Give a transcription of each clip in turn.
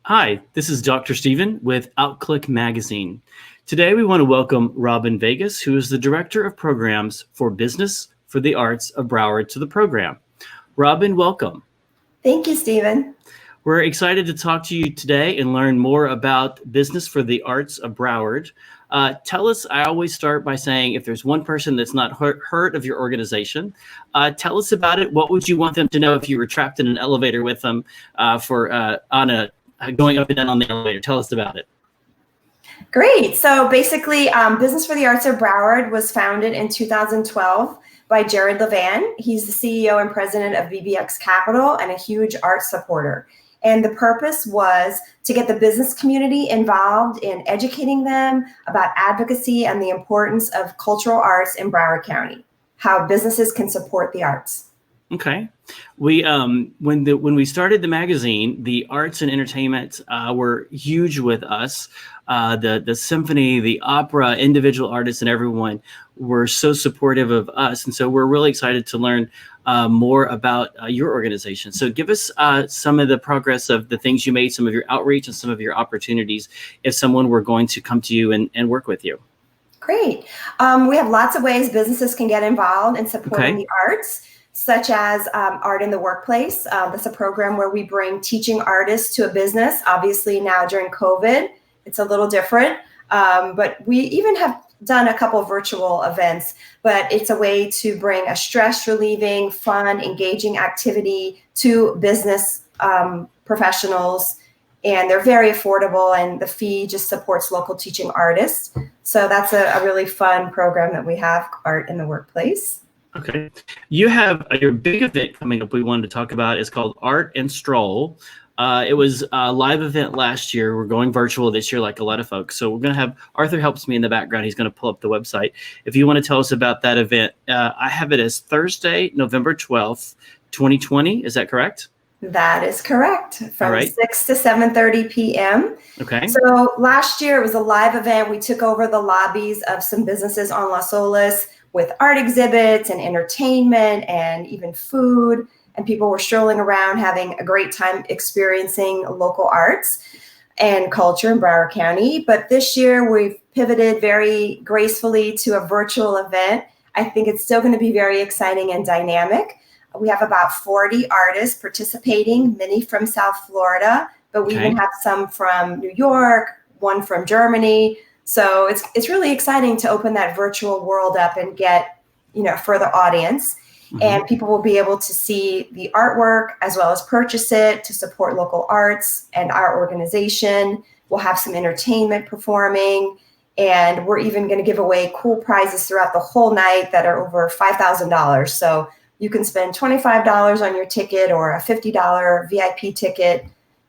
Hi, this is Dr. Stephen with Outclick Magazine. Today we want to welcome Robyn Vegas, who is the Director of Programs for Business for the Arts of Broward, to the program. Robyn, welcome. Thank you, Stephen. We're excited to talk to you today and learn more about Business for the Arts of Broward. Tell us, I always start by saying, if there's one person that's not heard of your organization, tell us about it. What would you want them to know if you were trapped in an elevator with them going up and down on the elevator? Tell us about it. Great. So basically, Business for the Arts of Broward was founded in 2012 by Jared Levan. He's the CEO and president of BBX Capital and a huge art supporter. And the purpose was to get the business community involved in educating them about advocacy and the importance of cultural arts in Broward County, how businesses can support the arts. Okay. When we started the magazine, the arts and entertainment were huge with us. The symphony, the opera, individual artists, and everyone were so supportive of us. And so we're really excited to learn more about your organization. So give us some of the progress of the things you made, some of your outreach, and some of your opportunities if someone were going to come to you and work with you. Great. We have lots of ways businesses can get involved in supporting the arts, such as Art in the Workplace. That's a program where we bring teaching artists to a business. Obviously now during COVID, it's a little different, but we even have done a couple of virtual events, but it's a way to bring a stress relieving, fun, engaging activity to business professionals. And they're very affordable, and the fee just supports local teaching artists. So that's a really fun program that we have, Art in the Workplace. Okay. You have your big event coming up we wanted to talk about. Is called Art and Stroll. It was a live event last year. We're going virtual this year, like a lot of folks. So we're going to have Arthur helps me in the background. He's going to pull up the website. If you want to tell us about that event, I have it as Thursday, November 12th, 2020. Is that correct? That is correct. From 6 to 7:30 p.m. Okay. So last year it was a live event. We took over the lobbies of some businesses on Las Olas with art exhibits and entertainment and even food. And people were strolling around having a great time experiencing local arts and culture in Broward County. But this year we've pivoted very gracefully to a virtual event. I think it's still going to be very exciting and dynamic. We have about 40 artists participating, many from South Florida, but we even have some from New York, one from Germany. So it's really exciting to open that virtual world up and get, further audience. Mm-hmm. And people will be able to see the artwork as well as purchase it to support local arts and our organization. We'll have some entertainment performing, and we're even going to give away cool prizes throughout the whole night that are over $5,000. So you can spend $25 on your ticket or a $50 VIP ticket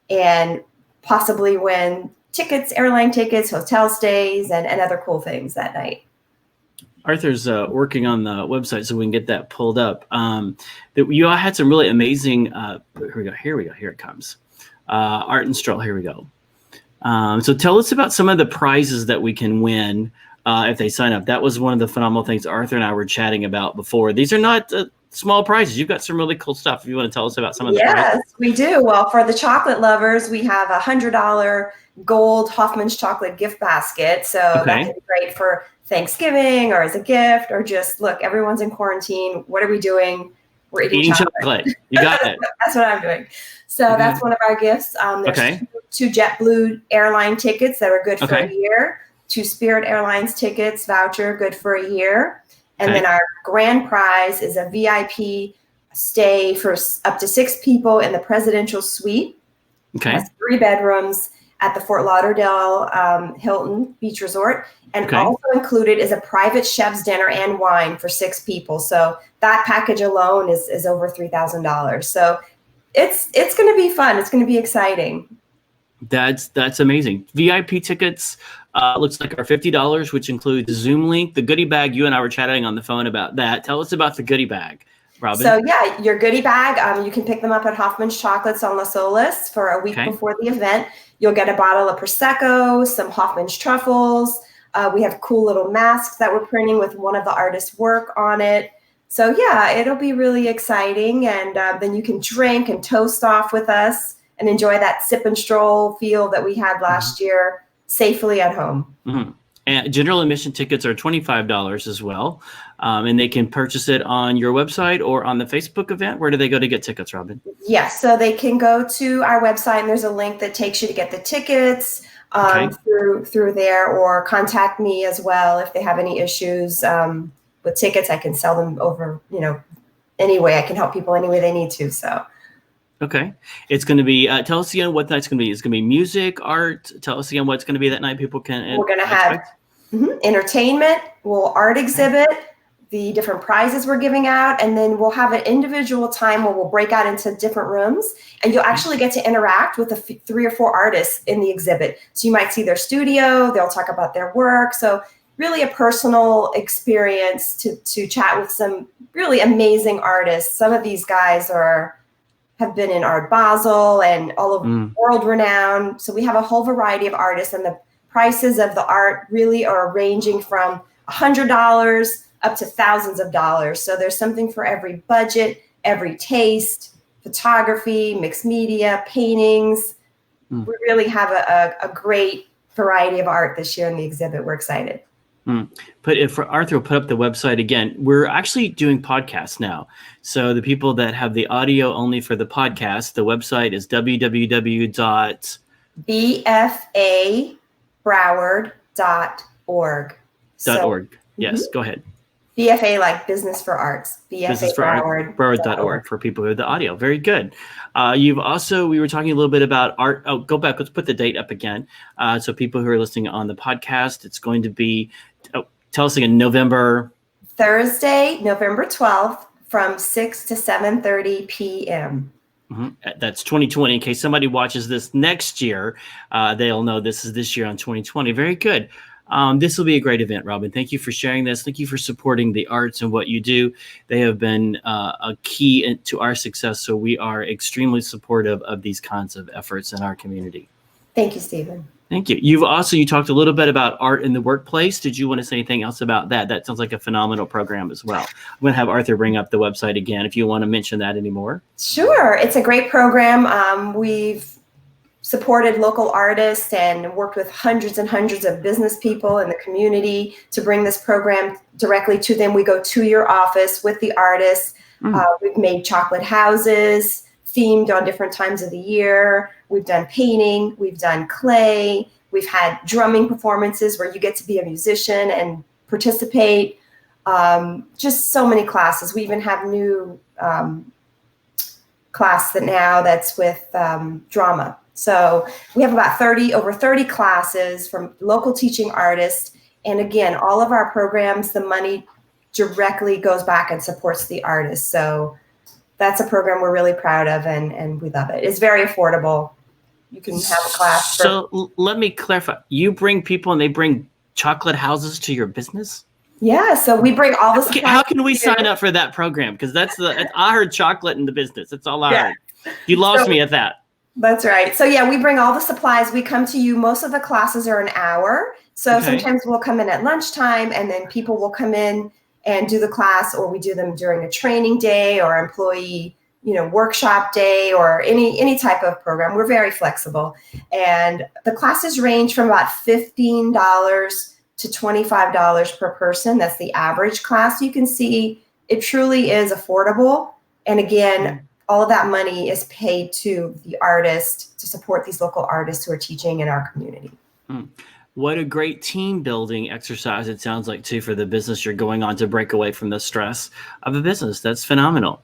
and possibly win tickets, airline tickets, hotel stays, and other cool things that night. Arthur's working on the website so we can get that pulled up. You all had some really amazing, here we go, here it comes. Art and Stroll, here we go. So tell us about some of the prizes that we can win if they sign up. That was one of the phenomenal things Arthur and I were chatting about before. These are not small prizes. You've got some really cool stuff. If you want to tell us about some of the prizes. Yes, we do. Well, for the chocolate lovers, we have a $100 gold Hoffman's chocolate gift basket. So that could be great for Thanksgiving or as a gift, or just, look, everyone's in quarantine. What are we doing? We're eating chocolate. You got it. That's what I'm doing. So that's one of our gifts. There's two JetBlue airline tickets that are good for a year, 2 Spirit Airlines tickets voucher, good for a year. And then our grand prize is a VIP stay for up to 6 people in the presidential suite. Okay. That's 3 bedrooms at the Fort Lauderdale Hilton Beach Resort. And also included is a private chef's dinner and wine for 6 people. So that package alone is over $3,000. So it's going to be fun. It's going to be exciting. That's amazing. VIP tickets looks like are $50, which includes the Zoom link, the goodie bag. You and I were chatting on the phone about that. Tell us about the goodie bag, Robyn. So yeah, your goodie bag, you can pick them up at Hoffman's Chocolates on Las Olas for a week before the event. You'll get a bottle of Prosecco, some Hoffman's truffles. We have cool little masks that we're printing with one of the artists' work on it. So yeah, it'll be really exciting. And then you can drink and toast off with us and enjoy that sip and stroll feel that we had last year safely at home. Mm-hmm. And general admission tickets are $25 as well. And they can purchase it on your website or on the Facebook event. Where do they go to get tickets, Robyn? Yes, so they can go to our website and there's a link that takes you to get the tickets through there, or contact me as well if they have any issues with tickets. I can sell them over, any way. I can help people any way they need to. So. Okay. It's going to be, tell us again what night's going to be. It's going to be music, art. Tell us again what's going to be that night people can We're going to have entertainment, we'll art exhibit, the different prizes we're giving out, and then we'll have an individual time where we'll break out into different rooms, and you'll actually get to interact with 3 or 4 artists in the exhibit. So you might see their studio, they'll talk about their work. So really a personal experience to chat with some really amazing artists. Some of these guys have been in Art Basel and all of world renowned. So we have a whole variety of artists, and the prices of the art really are ranging from $100 up to thousands of dollars. So there's something for every budget, every taste, photography, mixed media, paintings. We really have a great variety of art this year in the exhibit. We're excited. Arthur will put up the website again. We're actually doing podcasts now. So the people that have the audio only for the podcast, the website is bfabroward.org. .org. Yes, go ahead. BFA, like Business for Arts. Broward.org for people who have the audio. Very good. We were talking a little bit about art. Oh, go back. Let's put the date up again. So people who are listening on the podcast, it's going to be, tell us again, Thursday, November 12th from 6 to 7:30 p.m. That's 2020. In case somebody watches this next year, they'll know this is this year on 2020. Very good. This will be a great event, Robyn. Thank you for sharing this. Thank you for supporting the arts and what you do. They have been a key to our success, so we are extremely supportive of these kinds of efforts in our community. Thank you, Stephen. Thank you. You talked a little bit about art in the workplace. Did you want to say anything else about that? That sounds like a phenomenal program as well. I'm going to have Arthur bring up the website again if you want to mention that anymore. Sure. It's a great program. We've supported local artists and worked with hundreds and hundreds of business people in the community to bring this program directly to them. We go to your office with the artists. We've made chocolate houses themed on different times of the year. We've done painting. We've done clay. We've had drumming performances where you get to be a musician and participate. Just so many classes. We even have new class that's with drama. So we have about over 30 classes from local teaching artists. And again, all of our programs, the money directly goes back and supports the artists. So that's a program we're really proud of, and we love it. It's very affordable. You can have a class. So let me clarify. You bring people and they bring chocolate houses to your business? Yeah, so we bring all the supplies. How can we sign up for that program? Because I heard chocolate in the business. That's all I heard. You lost me at that. That's right. So yeah, we bring all the supplies. We come to you. Most of the classes are an hour. So sometimes we'll come in at lunchtime, and then people will come in and do the class, or we do them during a training day or employee, workshop day, or any type of program. We're very flexible. And the classes range from about $15 to $25 per person. That's the average class. You can see it truly is affordable. And again, all of that money is paid to the artist to support these local artists who are teaching in our community. What a great team building exercise it sounds like too for the business you're going on to break away from the stress of a business. That's phenomenal.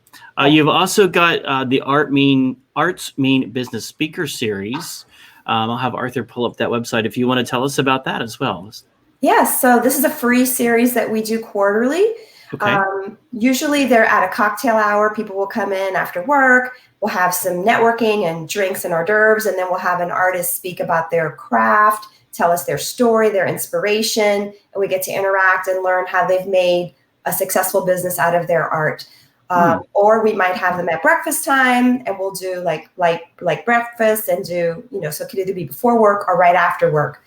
You've also got the Arts Mean Business Speaker Series. I'll have Arthur pull up that website if you want to tell us about that as well. Yes, so this is a free series that we do quarterly. Okay. Usually they're at a cocktail hour. People will come in after work. We'll have some networking and drinks and hors d'oeuvres, and then we'll have an artist speak about their craft, tell us their story, their inspiration, and we get to interact and learn how they've made a successful business out of their art. Or we might have them at breakfast time, and we'll do like breakfast and do, so it could either be before work or right after work.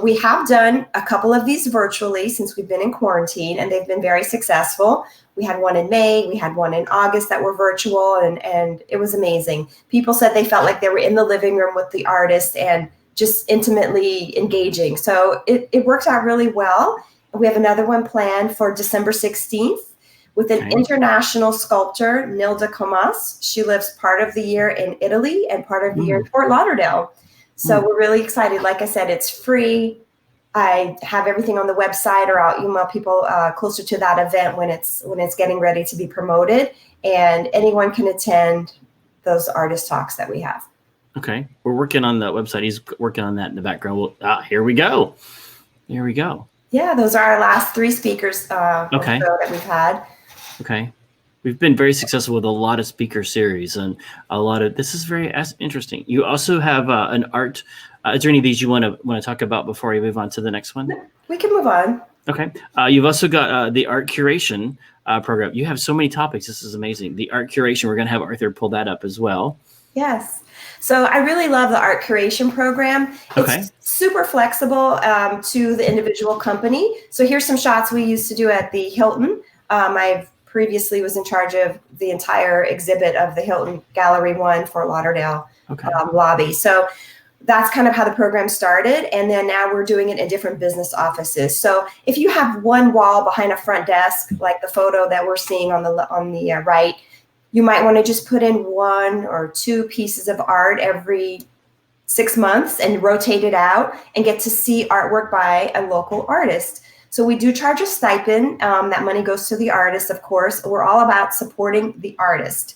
We have done a couple of these virtually since we've been in quarantine, and they've been very successful. We had one in May, we had one in August that were virtual, and it was amazing. People said they felt like they were in the living room with the artist and just intimately engaging. So it worked out really well. We have another one planned for December 16th with an international sculptor, Nilda Comas. She lives part of the year in Italy and part of the year in Fort Lauderdale. So we're really excited. Like I said, it's free. I have everything on the website, or I'll email people closer to that event when it's getting ready to be promoted. And anyone can attend those artist talks that we have. Okay. We're working on the website. He's working on that in the background. Here we go. Here we go. Yeah, those are our last 3 speakers that we've had. Okay. We've been very successful with a lot of speaker series and a lot of, this is very interesting. You also have an art, is there any of these you want to talk about before we move on to the next one? We can move on. Okay. You've also got the art curation program. You have so many topics. This is amazing. The art curation, we're going to have Arthur pull that up as well. Yes. So I really love the art curation program. It's super flexible to the individual company. So here's some shots we used to do at the Hilton. I've previously was in charge of the entire exhibit of the Hilton Gallery 1 Fort Lauderdale lobby. So that's kind of how the program started. And then now we're doing it in different business offices. So if you have one wall behind a front desk, like the photo that we're seeing on the right, you might want to just put in 1 or 2 pieces of art every 6 months and rotate it out and get to see artwork by a local artist. So we do charge a stipend. That money goes to the artist, of course. We're all about supporting the artist.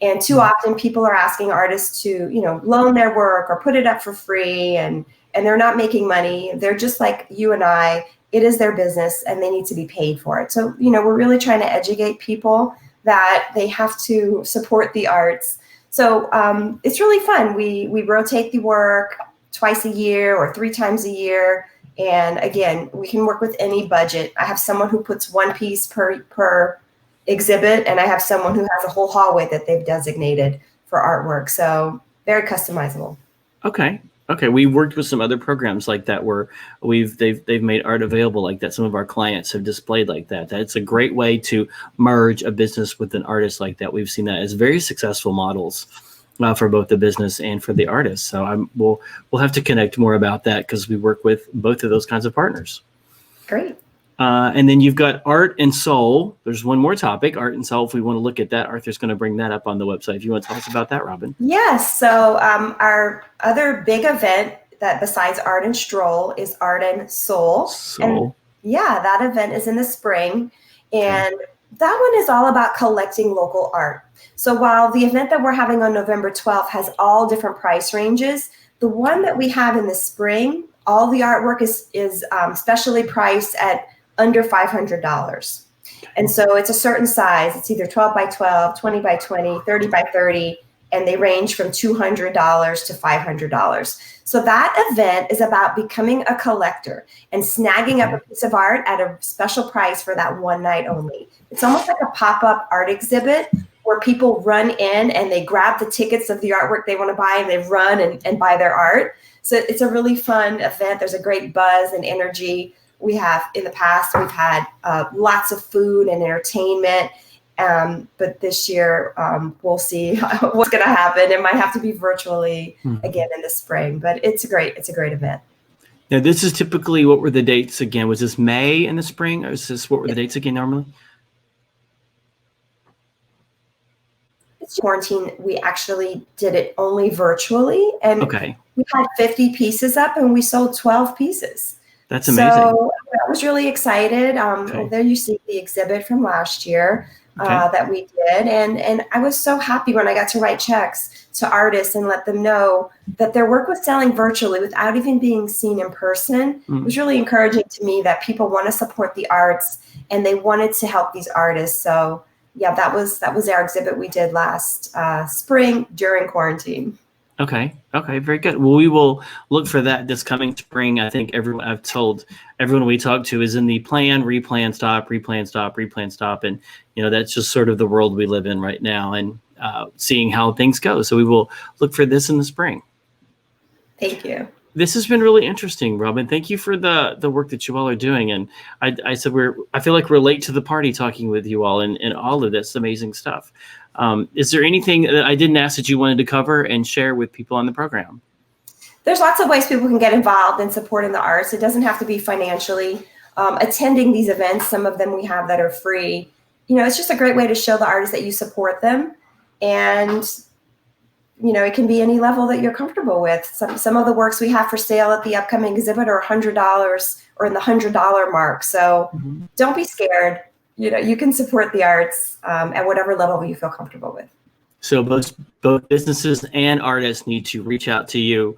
And too often people are asking artists to, loan their work or put it up for free, and they're not making money. They're just like you and I. It is their business and they need to be paid for it. So, we're really trying to educate people that they have to support the arts. So it's really fun. We rotate the work twice a year or 3 times a year. And again, we can work with any budget. I have someone who puts 1 piece per exhibit, and I have someone who has a whole hallway that they've designated for artwork. So very customizable. Okay. We worked with some other programs like that where they've made art available like that. Some of our clients have displayed like that. That's a great way to merge a business with an artist like that. We've seen that as very successful models for both the business and for the artist. So we'll have to connect more about that because we work with both of those kinds of partners. Great. And then you've got art and soul. There's one more topic, art and soul. If we want to look at that, Arthur's going to bring that up on the website. If you want to tell us about that, Robyn. Yes. So our other big event that besides art and stroll is art and soul. And that event is in the spring. And that one is all about collecting local art. So while the event that we're having on November 12th has all different price ranges, the one that we have in the spring, all the artwork is specially priced at under $500. And so it's a certain size. It's either 12 by 12, 20 by 20, 30 by 30, and they range from $200 to $500. So that event is about becoming a collector and snagging up a piece of art at a special price for that one night only. It's almost like a pop-up art exhibit where people run in and they grab the tickets of the artwork they want to buy and they run and buy their art. So it's a really fun event. There's a great buzz and energy. We have, in the past, we've had lots of food and entertainment. But this year, we'll see what's going to happen. It might have to be virtually again in the spring, but it's a great event. Now, this is typically, what were the dates again? Was this May in the spring? Or what were the dates again normally? It's quarantine. We actually did it only virtually, and we had 50 pieces up and we sold 12 pieces. That's amazing. So I was really excited. There you see the exhibit from last year that we did. And I was so happy when I got to write checks to artists and let them know that their work was selling virtually without even being seen in person. It was really encouraging to me that people want to support the arts and they wanted to help these artists. So yeah, that was our exhibit we did last spring during quarantine. Okay, very good. Well, we will look for that this coming spring. I think I've told everyone we talk to is in the plan, replan, stop, replan, stop, replan, stop. And, that's just sort of the world we live in right now and seeing how things go. So we will look for this in the spring. Thank you. This has been really interesting, Robyn. Thank you for the work that you all are doing. And I said I feel like we're late to the party talking with you all and all of this amazing stuff. Is there anything that I didn't ask that you wanted to cover and share with people on the program? There's lots of ways people can get involved in supporting the arts. It doesn't have to be financially. Attending these events, some of them we have that are free. It's just a great way to show the artists that you support them. And it can be any level that you're comfortable with. Some of the works we have for sale at the upcoming exhibit are $100 or in the $100 mark. So don't be scared. You can support the arts at whatever level you feel comfortable with. So both businesses and artists need to reach out to you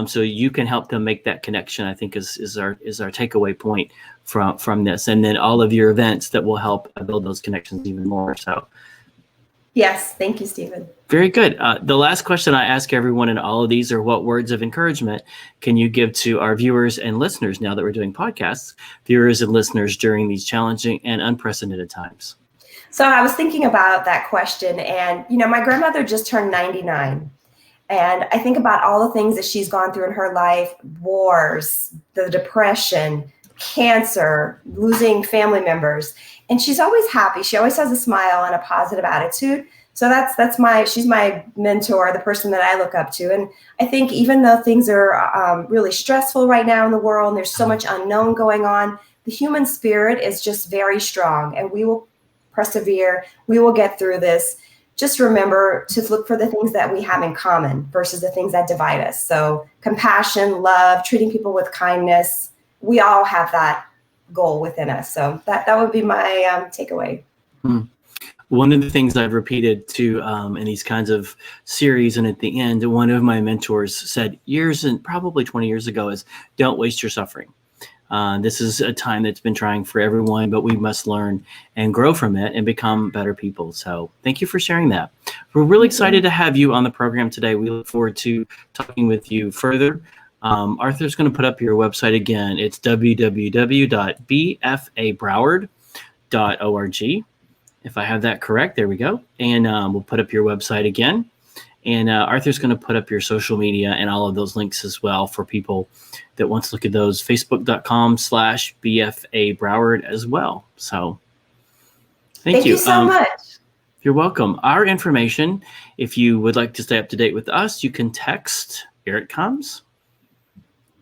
so you can help them make that connection, I think is our takeaway point from this. And then all of your events that will help build those connections even more. So. Yes. Thank you, Stephen. Very good. The last question I ask everyone in all of these are, what words of encouragement can you give to our viewers and listeners now that we're doing podcasts, viewers and listeners during these challenging and unprecedented times? So I was thinking about that question, and, my grandmother just turned 99. And I think about all the things that she's gone through in her life: wars, the depression, cancer, losing family members. And she's always happy. She always has a smile and a positive attitude. So she's my mentor, the person that I look up to. And I think even though things are really stressful right now in the world, and there's so much unknown going on, the human spirit is just very strong, and we will persevere. We will get through this. Just remember to look for the things that we have in common versus the things that divide us. So compassion, love, treating people with kindness. We all have that goal within us. So that would be my takeaway. One of the things I've repeated to in these kinds of series, and at the end, one of my mentors said probably 20 years ago, is don't waste your suffering. This is a time that's been trying for everyone, but we must learn and grow from it and become better people. So thank you for sharing that. We're really excited to have you on the program today. We look forward to talking with you further. Arthur's going to put up your website again. It's www.bfabroward.org. If I have that correct, there we go. And we'll put up your website again. And Arthur's going to put up your social media and all of those links as well for people that want to look at those. Facebook.com/BFA Broward as well. So thank you so much. You're welcome. Our information, if you would like to stay up to date with us, you can text, here it comes,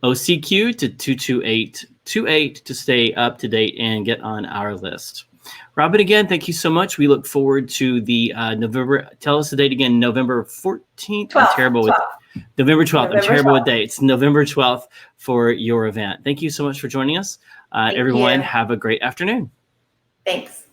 OCQ to 22828 to stay up to date and get on our list. Robyn, again, thank you so much. We look forward to the November. Tell us the date again. November 14th. 12th. I'm terrible with November 12th. I'm terrible with dates. November 12th for your event. Thank you so much for joining us. Everyone, have a great afternoon. Thanks.